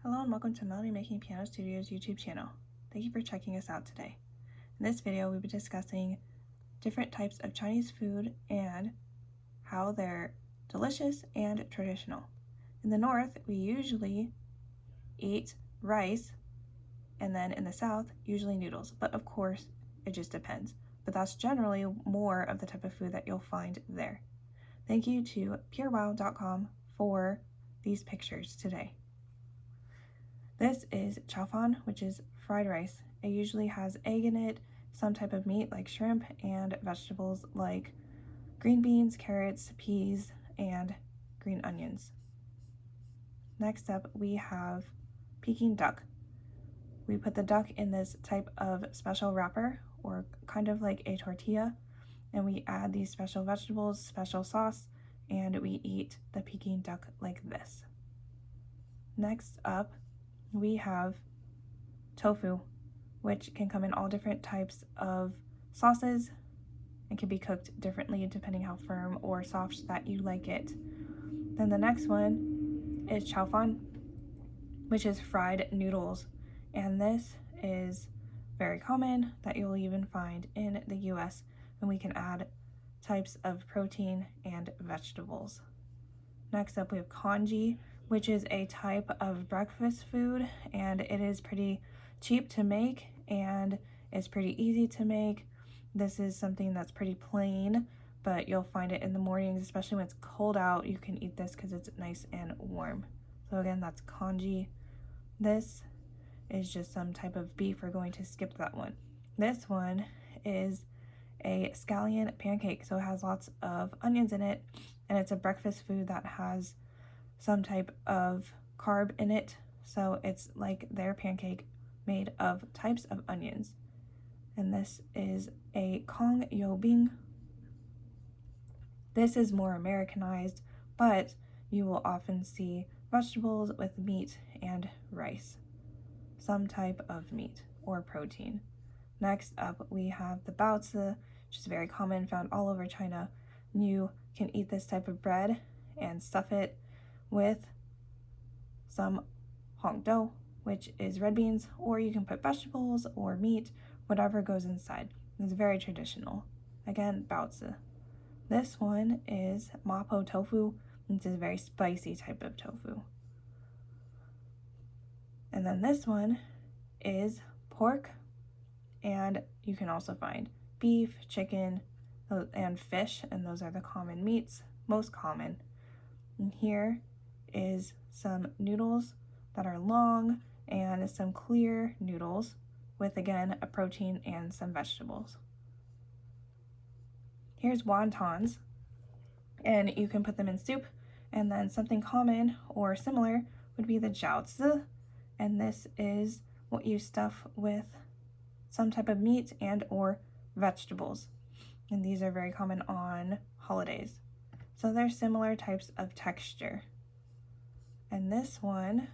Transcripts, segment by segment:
Hello and welcome to Melody Making Piano Studio's YouTube channel. Thank you for checking us out today. In this video, we'll be discussing different types of Chinese food and how they're delicious and traditional. In the north, we usually eat rice, and then in the south, usually noodles. But of course, it just depends. But that's generally more of the type of food that you'll find there. Thank you to purewow.com for these pictures today. This is chow fan, which is fried rice. It usually has egg in it, some type of meat like shrimp, and vegetables like green beans, carrots, peas, and green onions. Next up, we have Peking duck. We put the duck in this type of special wrapper, or kind of like a tortilla, and we add these special vegetables, special sauce, and we eat the Peking duck like this. Next up, we have tofu, which can come in all different types of sauces and can be cooked differently depending how firm or soft that you like it. Then the next one is chow fan, which is fried noodles, and this is very common that you'll even find in the US, and we can add types of protein and vegetables. Next up, we have congee, which is a type of breakfast food, and it is pretty cheap to make and it's pretty easy to make. This is something that's pretty plain, but you'll find it in the mornings, especially when it's cold out. You can eat this because it's nice and warm. So again, that's congee. This is just some type of beef. We're going to skip that one. This one is a scallion pancake, so it has lots of onions in it, and it's a breakfast food that has some type of carb in it, so it's like their pancake made of types of onions. And this is a kong yo bing. This is more Americanized, but you will often see vegetables with meat and rice, some type of meat or protein. Next up, we have the baozi, which is very common, found all over China. You can eat this type of bread and stuff it with some hong dou, which is red beans, or you can put vegetables or meat, whatever goes inside. It's very traditional. Again, baozi. This one is mapo tofu, which is a very spicy type of tofu. And then this one is pork, and you can also find beef, chicken, and fish, and those are the common meats, most common. And here is some noodles that are long and some clear noodles with, again, a protein and some vegetables. Here's wontons, and you can put them in soup. And then something common or similar would be the jiaozi, and this is what you stuff with some type of meat and or vegetables. And these are very common on holidays. So they're similar types of texture. And this one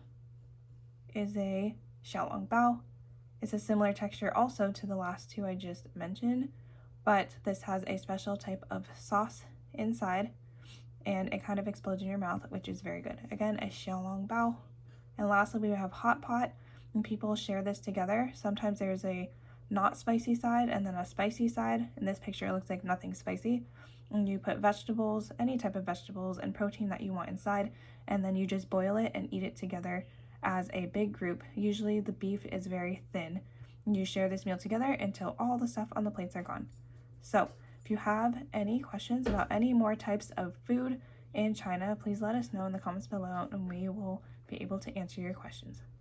is a xiaolongbao. It's a similar texture also to the last two I just mentioned, but this has a special type of sauce inside, and it kind of explodes in your mouth, which is very good. Again, a xiaolongbao. And lastly, we have hot pot, and people share this together. Sometimes there's a not spicy side and then a spicy side. In this picture, it looks like nothing spicy. And you put vegetables, any type of vegetables, and protein that you want inside, and then you just boil it and eat it together as a big group. Usually the beef is very thin. You share this meal together until all the stuff on the plates are gone. So if you have any questions about any more types of food in China, please let us know in the comments below, and we will be able to answer your questions.